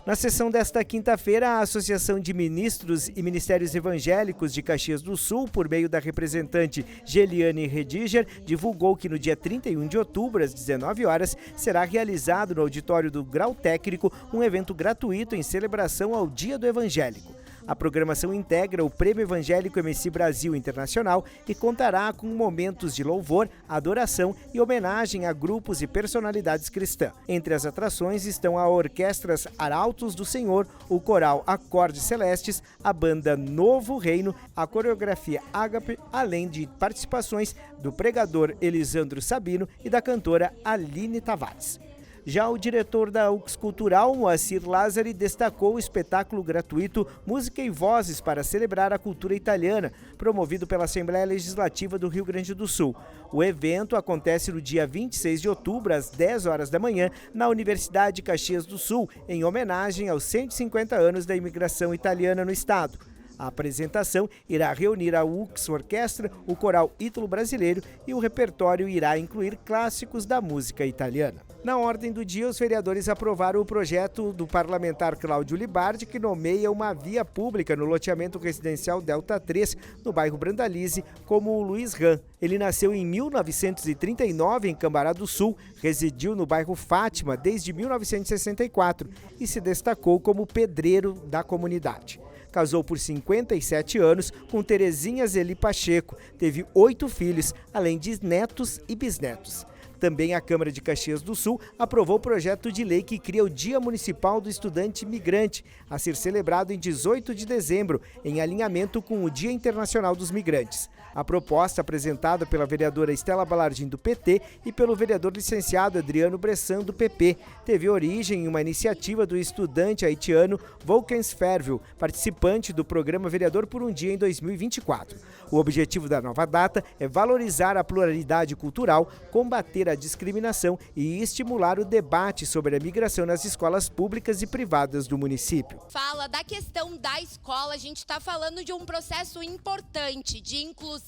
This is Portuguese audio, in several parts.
Na sessão desta quinta-feira, a Associação de Ministros e Ministérios Evangélicos de Caxias do Sul, por meio da representante Geliane Rediger, divulgou que no dia 31 de outubro, às 19 horas, será realizado no auditório do Grau Técnico um evento gratuito em celebração ao Dia do Evangélico. A programação integra o Prêmio Evangélico MC Brasil Internacional e contará com momentos de louvor, adoração e homenagem a grupos e personalidades cristãs. Entre as atrações estão a Orquestras Arautos do Senhor, o coral Acordes Celestes, a banda Novo Reino, a coreografia Ágape, além de participações do pregador Elisandro Sabino e da cantora Aline Tavares. Já o diretor da UX Cultural, Moacir Lázari, destacou o espetáculo gratuito Música e Vozes para celebrar a cultura italiana, promovido pela Assembleia Legislativa do Rio Grande do Sul. O evento acontece no dia 26 de outubro, às 10 horas da manhã, na Universidade de Caxias do Sul, em homenagem aos 150 anos da imigração italiana no estado. A apresentação irá reunir a UX Orquestra, o coral ítalo-brasileiro e o repertório irá incluir clássicos da música italiana. Na ordem do dia, os vereadores aprovaram o projeto do parlamentar Cláudio Libardi, que nomeia uma via pública no loteamento residencial Delta 3, no bairro Brandalize, como o Luiz Ram. Ele nasceu em 1939 em Cambará do Sul, residiu no bairro Fátima desde 1964 e se destacou como pedreiro da comunidade. Casou por 57 anos com Terezinha Zeli Pacheco, teve 8 filhos, além de netos e bisnetos. Também a Câmara de Caxias do Sul aprovou o projeto de lei que cria o Dia Municipal do Estudante Migrante, a ser celebrado em 18 de dezembro, em alinhamento com o Dia Internacional dos Migrantes. A proposta, apresentada pela vereadora Estela Balardim, do PT, e pelo vereador licenciado Adriano Bressan, do PP, teve origem em uma iniciativa do estudante haitiano Volkens Ferville, participante do programa Vereador por um Dia em 2024. O objetivo da nova data é valorizar a pluralidade cultural, combater a discriminação e estimular o debate sobre a migração nas escolas públicas e privadas do município. Fala da questão da escola, a gente está falando de um processo importante de inclusão,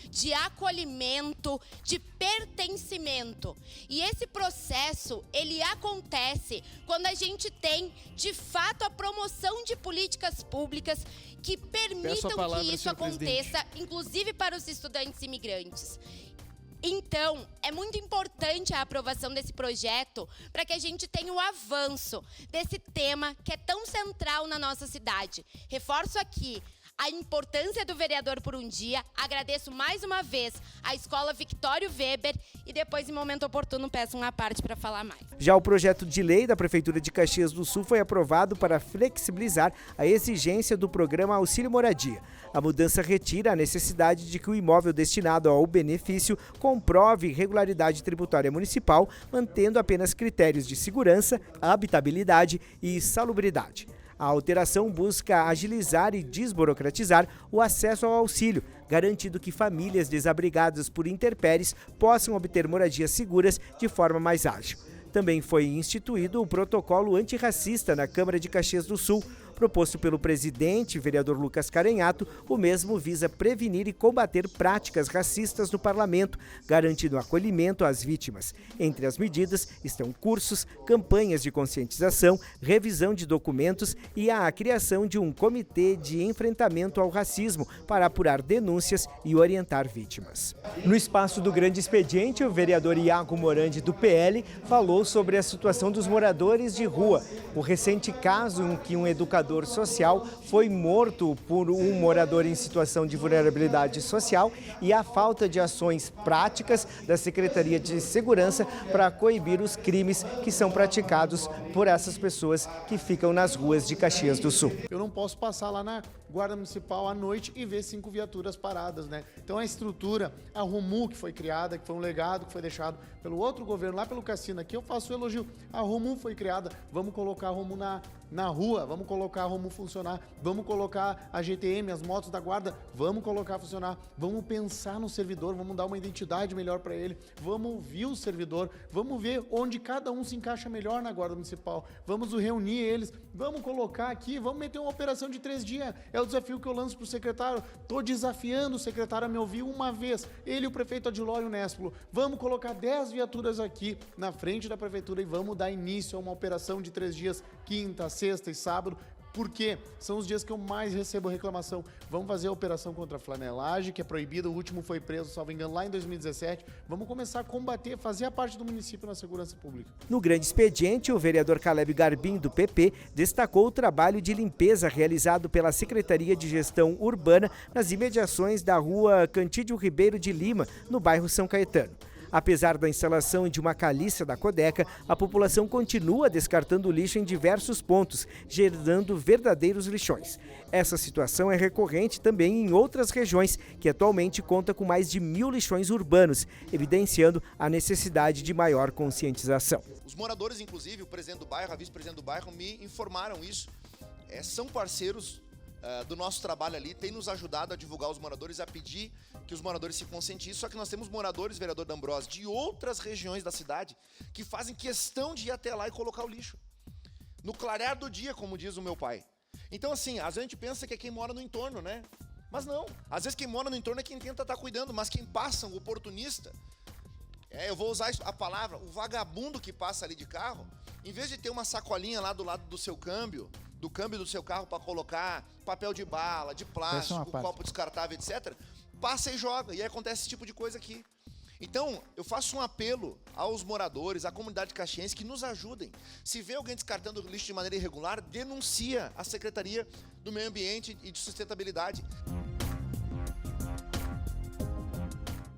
de acolhimento, de pertencimento. E esse processo, ele acontece quando a gente tem, de fato, a promoção de políticas públicas que permitam que isso aconteça, inclusive para os estudantes imigrantes. Então, é muito importante a aprovação desse projeto para que a gente tenha o avanço desse tema que é tão central na nossa cidade. Reforço aqui a importância do vereador por um dia. Agradeço mais uma vez à Escola Victório Weber e depois, em momento oportuno, peço uma parte para falar mais. Já o projeto de lei da Prefeitura de Caxias do Sul foi aprovado para flexibilizar a exigência do programa Auxílio Moradia. A mudança retira a necessidade de que o imóvel destinado ao benefício comprove regularidade tributária municipal, mantendo apenas critérios de segurança, habitabilidade e salubridade. A alteração busca agilizar e desburocratizar o acesso ao auxílio, garantindo que famílias desabrigadas por intempéries possam obter moradias seguras de forma mais ágil. Também foi instituído o protocolo antirracista na Câmara de Caxias do Sul. Proposto pelo presidente, vereador Lucas Carenhato, o mesmo visa prevenir e combater práticas racistas no parlamento, garantindo acolhimento às vítimas. Entre as medidas estão cursos, campanhas de conscientização, revisão de documentos e a criação de um comitê de enfrentamento ao racismo para apurar denúncias e orientar vítimas. No espaço do Grande Expediente, o vereador Iago Morandi, do PL, falou sobre a situação dos moradores de rua. O recente caso em que um educador social foi morto por um morador em situação de vulnerabilidade social e a falta de ações práticas da Secretaria de Segurança para coibir os crimes que são praticados por essas pessoas que ficam nas ruas de Caxias do Sul. Eu não posso passar lá na Guarda Municipal à noite e ver 5 viaturas paradas, né? Então a estrutura, a Romu que foi criada, que foi um legado que foi deixado pelo outro governo, lá pelo Cassino, aqui eu faço o elogio. A Romu foi criada, vamos colocar a Romu na rua, vamos colocar a Romu funcionar, vamos colocar a GTM, as motos da guarda, vamos colocar a funcionar, vamos pensar no servidor, vamos dar uma identidade melhor para ele, vamos ouvir o servidor, vamos ver onde cada um se encaixa melhor na Guarda Municipal, vamos reunir eles, vamos colocar aqui, vamos meter uma operação de 3 dias, é o desafio que eu lanço para o secretário, estou desafiando o secretário a me ouvir uma vez, ele, o prefeito Adilório Nespolo, vamos colocar 10 viaturas aqui na frente da prefeitura e vamos dar início a uma operação de 3 dias, quinta, sexta e sábado, porque são os dias que eu mais recebo reclamação. Vamos fazer a operação contra a flanelagem, que é proibida, o último foi preso, salvo engano, lá em 2017. Vamos começar a combater, fazer a parte do município na segurança pública. No grande expediente, o vereador Caleb Garbim, do PP, destacou o trabalho de limpeza realizado pela Secretaria de Gestão Urbana nas imediações da rua Cantídio Ribeiro de Lima, no bairro São Caetano. Apesar da instalação de uma caliça da Codeca, a população continua descartando lixo em diversos pontos, gerando verdadeiros lixões. Essa situação é recorrente também em outras regiões, que atualmente conta com mais de 1.000 lixões urbanos, evidenciando a necessidade de maior conscientização. Os moradores, inclusive, o presidente do bairro, a vice-presidente do bairro, me informaram isso. São parceiros do nosso trabalho ali, tem nos ajudado a divulgar os moradores, a pedir que os moradores se conscientizem. Só que nós temos moradores, vereador D'Ambrosio, de outras regiões da cidade que fazem questão de ir até lá e colocar o lixo. No clarear do dia, como diz o meu pai. Então, assim, às vezes a gente pensa que é quem mora no entorno, né? Mas não. Às vezes quem mora no entorno é quem tenta estar cuidando, mas quem passa, o oportunista, eu vou usar a palavra, o vagabundo que passa ali de carro, em vez de ter uma sacolinha lá do lado do seu câmbio, do câmbio do seu carro para colocar papel de bala, de plástico, copo descartável, etc., passa e joga. E aí acontece esse tipo de coisa aqui. Então, eu faço um apelo aos moradores, à comunidade caxiense, que nos ajudem. Se vê alguém descartando lixo de maneira irregular, denuncia a Secretaria do Meio Ambiente e de Sustentabilidade.